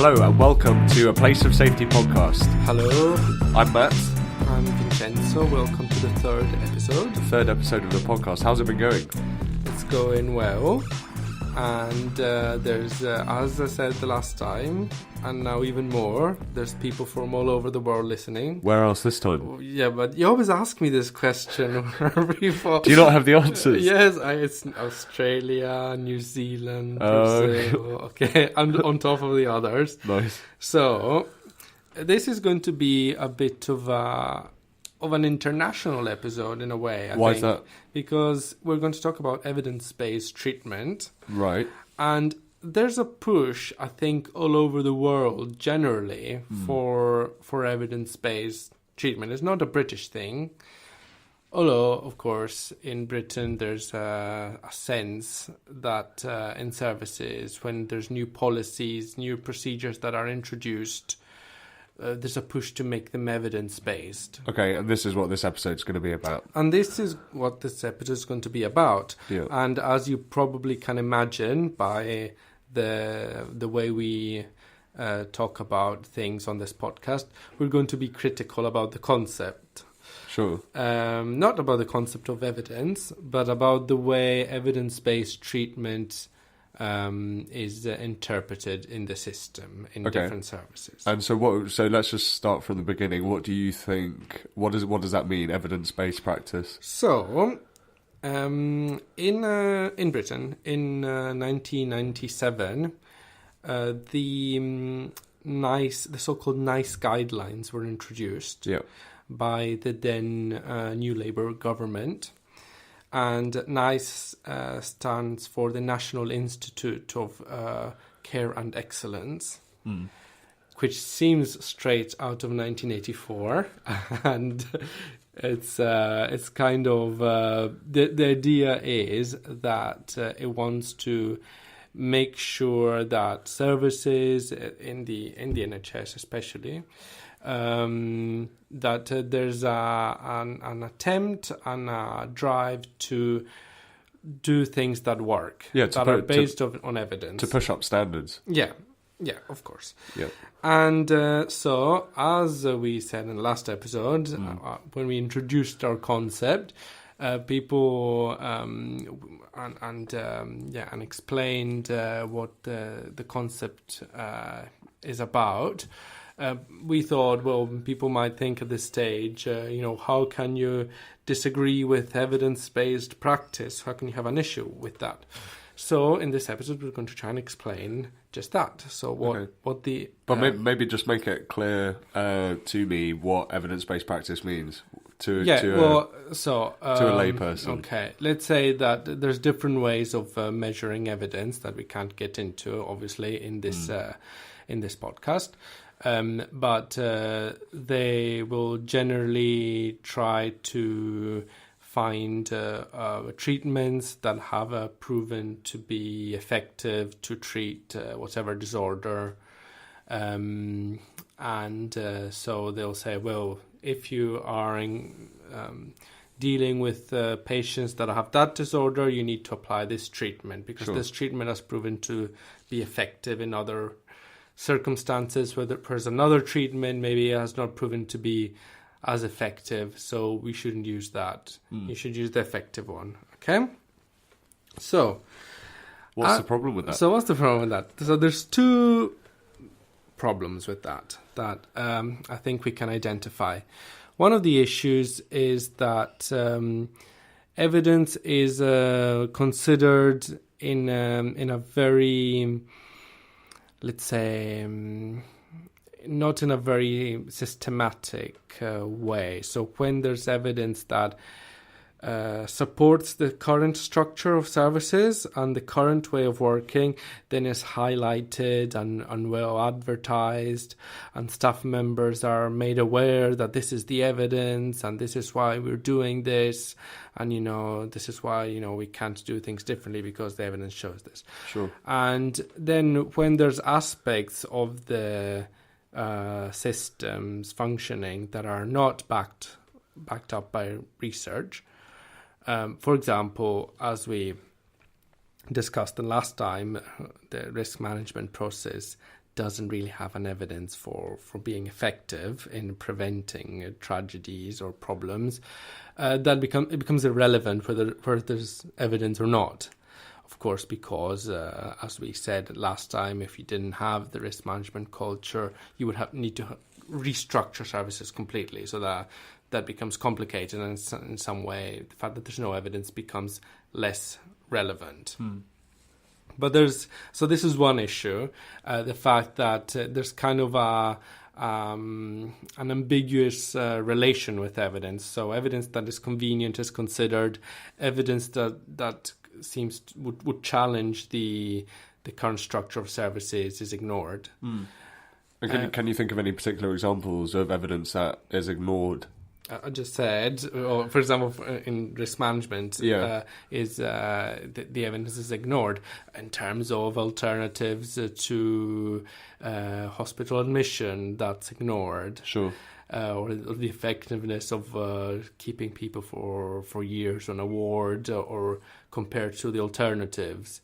Hello and welcome to A Place of Safety podcast. Hello, I'm Matt. I'm Vincenzo. Welcome to the third episode. The third episode of the podcast. How's it been going? It's going well. And there's, as I said the last time, and now even more, there's people from all over the world listening. Where else this time? Yeah, but you always ask me this question. Before. Do you not have the answers? Yes, it's Australia, New Zealand, Brazil, okay, and on top of the others. Nice. So, this is going to be a bit of an international episode in a way. I Why think, is that? Because we're going to talk about evidence-based treatment. Right. And there's a push, I think, all over the world generally for evidence-based treatment. It's not a British thing. Although, of course, in Britain there's a sense that in services, when there's new policies, new procedures that are introduced, there's a push to make them evidence-based. Okay, and this is what this episode's going to be about. And this is what this episode is going to be about. Yeah. And as you probably can imagine by the way we talk about things on this podcast, we're going to be critical about the concept. Sure. Not about the concept of evidence, but about the way evidence-based treatment is interpreted in the system in different services. And so So let's just start from the beginning. What do you think? What does that mean? Evidence-based practice. So, in Britain in 1997, the so-called NICE guidelines were introduced by the then New Labour government. And NICE stands for the National Institute of Care and Excellence, which seems straight out of 1984. And it's kind of the idea is that it wants to make sure that services in the NHS especially, that there's an attempt and a drive to do things that work, that are based on evidence. To push up standards. Yeah, of course. Yeah. And so, as we said in the last episode, when we introduced our concept, people and explained what the concept is about. We thought, well, people might think at this stage, how can you disagree with evidence-based practice? How can you have an issue with that? So in this episode, we're going to try and explain just that. So maybe just make it clear to me what evidence-based practice means to a layperson. Okay, let's say that there's different ways of measuring evidence that we can't get into, obviously, in this podcast. But they will generally try to find treatments that have proven to be effective to treat whatever disorder. So they'll say, well, if you are dealing with patients that have that disorder, you need to apply this treatment because this treatment has proven to be effective in other circumstances, whereas another treatment maybe has not proven to be as effective, so we shouldn't use that. You should use the effective one. Okay? So what's the problem with that? So there's two problems with that I think we can identify. One of the issues is that evidence is considered in a very, let's say, not in a very systematic way. So when there's evidence that supports the current structure of services and the current way of working, then it's highlighted and well advertised, and staff members are made aware that this is the evidence and this is why we're doing this, and this is why we can't do things differently because the evidence shows this. Sure. And then when there's aspects of the systems functioning that are not backed up by research, for example, as we discussed the last time, the risk management process doesn't really have an evidence for being effective in preventing tragedies or problems, it becomes irrelevant whether there's evidence or not. Of course, because as we said last time, if you didn't have the risk management culture, you would need to restructure services completely. So that becomes complicated, and in some way, the fact that there's no evidence becomes less relevant. But this is one issue, the fact that there's kind of an ambiguous relation with evidence. So evidence that is convenient is considered, evidence that seems would challenge the current structure of services is ignored. And can you think of any particular examples of evidence that is ignored? I just said, or for example, in risk management, the evidence is ignored in terms of alternatives to hospital admission. That's ignored. Sure. Or the effectiveness of keeping people for years on a ward, or compared to the alternatives.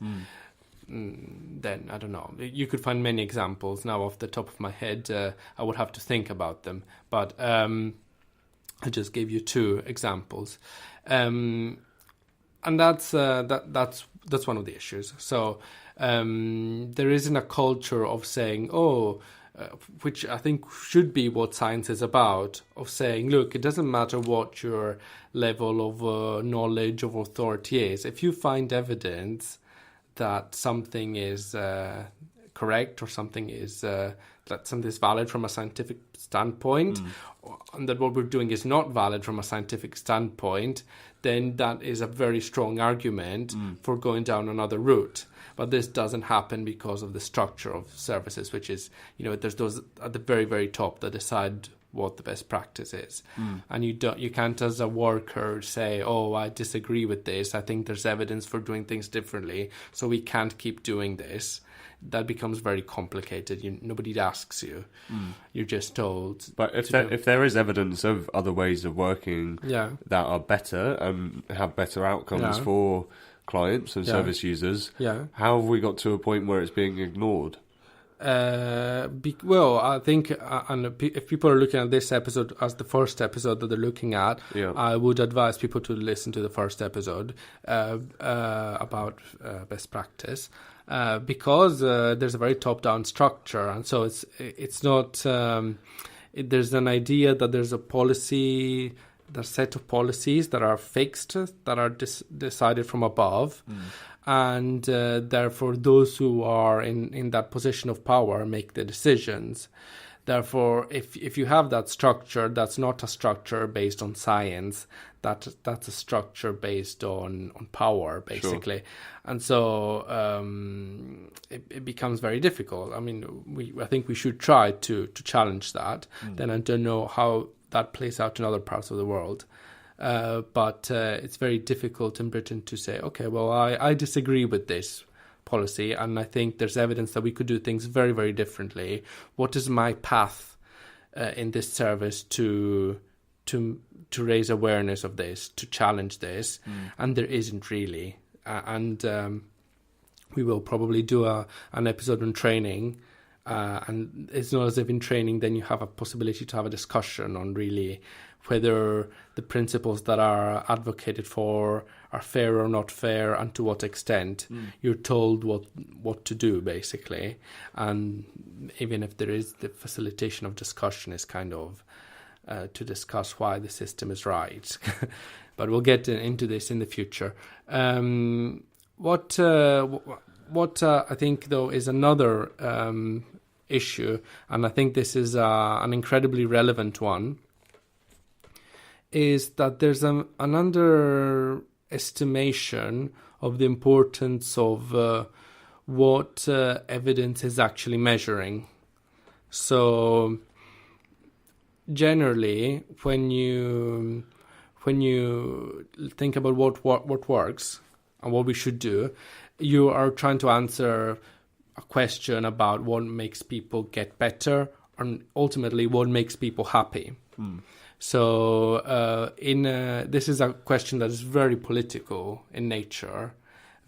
Then I don't know. You could find many examples. Now, off the top of my head, I would have to think about them. But I just gave you two examples, and that's one of the issues. So there isn't a culture of saying, which I think should be what science is about, of saying, look, it doesn't matter what your level of knowledge of authority is. If you find evidence that something is correct, or something is that something is valid from a scientific standpoint, and that what we're doing is not valid from a scientific standpoint, then that is a very strong argument for going down another route. But this doesn't happen because of the structure of services, which is, there's those at the very, very top that decide what the best practice is. And you can't, as a worker, say, I disagree with this. I think there's evidence for doing things differently, so we can't keep doing this. That becomes very complicated. Nobody asks you. You're just told. But if there is evidence of other ways of working that are better and have better outcomes for clients and service users, how have we got to a point where it's being ignored? I think, if people are looking at this episode as the first episode that they're looking at, I would advise people to listen to the first episode about best practice. Because there's a very top-down structure, and so it's not. There's an idea that there's a policy, the set of policies that are fixed, that are decided from above, and therefore those who are in that position of power make the decisions. Therefore, if you have that structure, that's not a structure based on science. That's a structure based on power, basically. Sure. And so it becomes very difficult. I mean, I think we should try to challenge that. Then I don't know how that plays out in other parts of the world. But it's very difficult in Britain to say, okay, well, I disagree with this policy, and I think there's evidence that we could do things very, very differently. What is my path in this service to raise awareness of this, to challenge this? And there isn't really. We will probably do an episode on training, and it's not as if in training then you have a possibility to have a discussion on really whether the principles that are advocated for are fair or not fair, and to what extent. You're told what to do, basically. And even if there is, the facilitation of discussion is kind of to discuss why the system is right. But we'll get into this in the future. What I think, though, is another issue, and I think this is an incredibly relevant one, is that there's an underestimation of the importance of what evidence is actually measuring. So generally, when you think about what works and what we should do, you are trying to answer a question about what makes people get better, and ultimately what makes people happy. So this is a question that is very political in nature,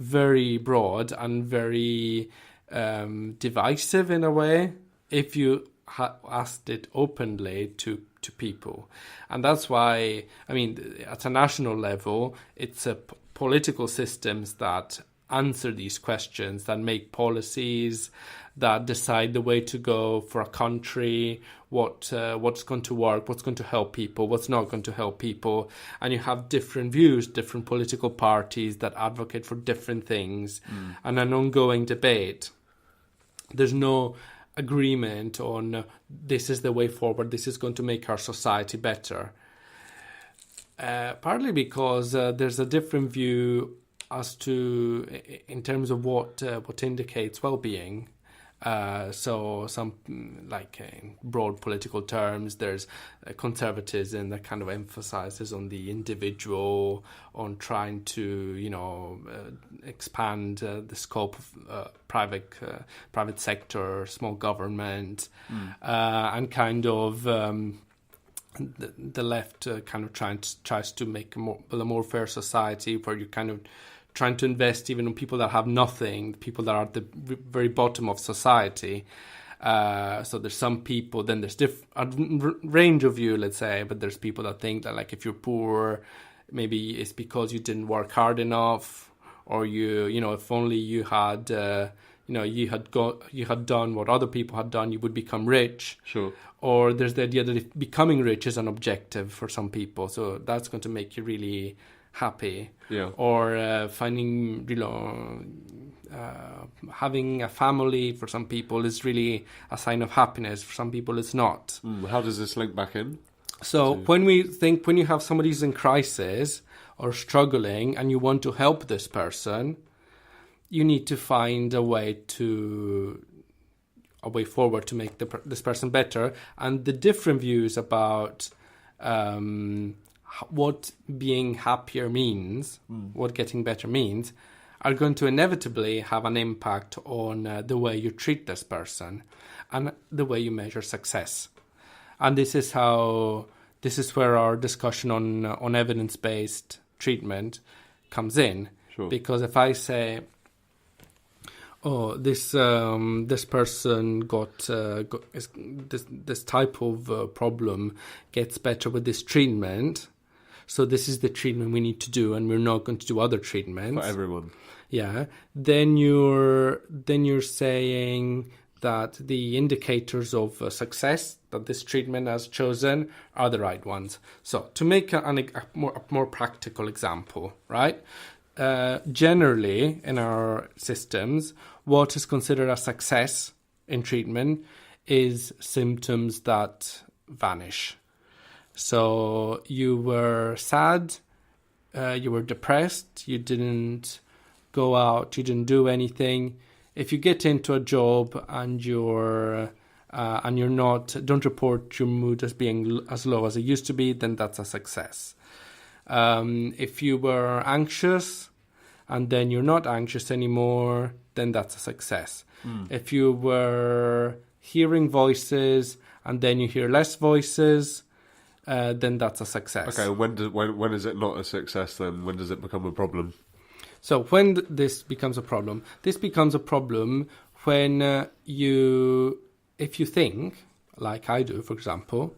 very broad, and very divisive in a way if you asked it openly to people. And that's why, I mean, at a national level, it's political systems that answer these questions, that make policies, that decide the way to go for a country, what's going to work, what's going to help people, what's not going to help people. And you have different views, different political parties that advocate for different things, and an ongoing debate. There's no agreement on this is the way forward, this is going to make our society better. Partly because there's a different view as to, in terms of what indicates well-being. So some, like in broad political terms, there's conservatism that kind of emphasizes on the individual, on trying to, expand the scope of private sector, small government, and kind of the left kind of tries to make a more fair society where you kind of trying to invest even in people that have nothing, people that are at the very bottom of society. So there's some people, then there's a range of view, let's say, but there's people that think that, like, if you're poor, maybe it's because you didn't work hard enough, or if only you had, you had done what other people had done, you would become rich. Sure. Or there's the idea that if becoming rich is an objective for some people, so that's going to make you really happy. Yeah. Or finding, having a family for some people is really a sign of happiness. For some people, it's not. How does this link back in? So when you have somebody who's in crisis or struggling and you want to help this person, you need to find a way forward to make this person better. And the different views about what being happier means, what getting better means, are going to inevitably have an impact on the way you treat this person and the way you measure success. And this is where our discussion on evidence-based treatment comes in. Sure. Because if I say, this person got this type of problem gets better with this treatment, so this is the treatment we need to do, and we're not going to do other treatments for everyone. Yeah. Then you're saying that the indicators of success that this treatment has chosen are the right ones. So to make a more practical example, right? Generally, in our systems, what is considered a success in treatment is symptoms that vanish. So you were sad, you were depressed, you didn't go out, you didn't do anything. If you get into a job and you're don't report your mood as being as low as it used to be, then that's a success. If you were anxious and then you're not anxious anymore, then that's a success. If you were hearing voices and then you hear less voices, then that's a success. Okay, when is it not a success then? When does it become a problem? So when this becomes a problem? This becomes a problem when if you think, like I do, for example,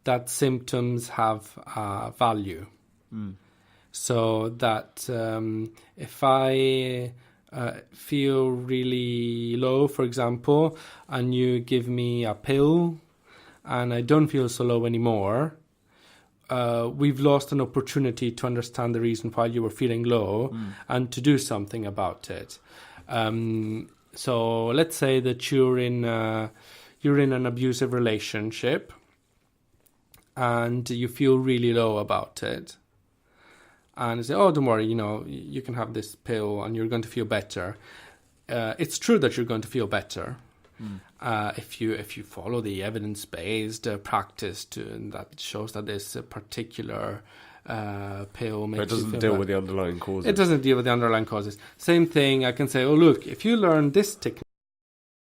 that symptoms have value. So that if I feel really low, for example, and you give me a pill and I don't feel so low anymore, we've lost an opportunity to understand the reason why you were feeling low and to do something about it. So let's say that you're in an abusive relationship and you feel really low about it. And you say, oh, don't worry, you can have this pill and you're going to feel better. It's true that you're going to feel better. If you follow the evidence-based practice that shows that this particular pill makes you feel better. It doesn't deal with the underlying causes. It doesn't deal with the underlying causes. Same thing, I can say, oh, look, if you learn this technique,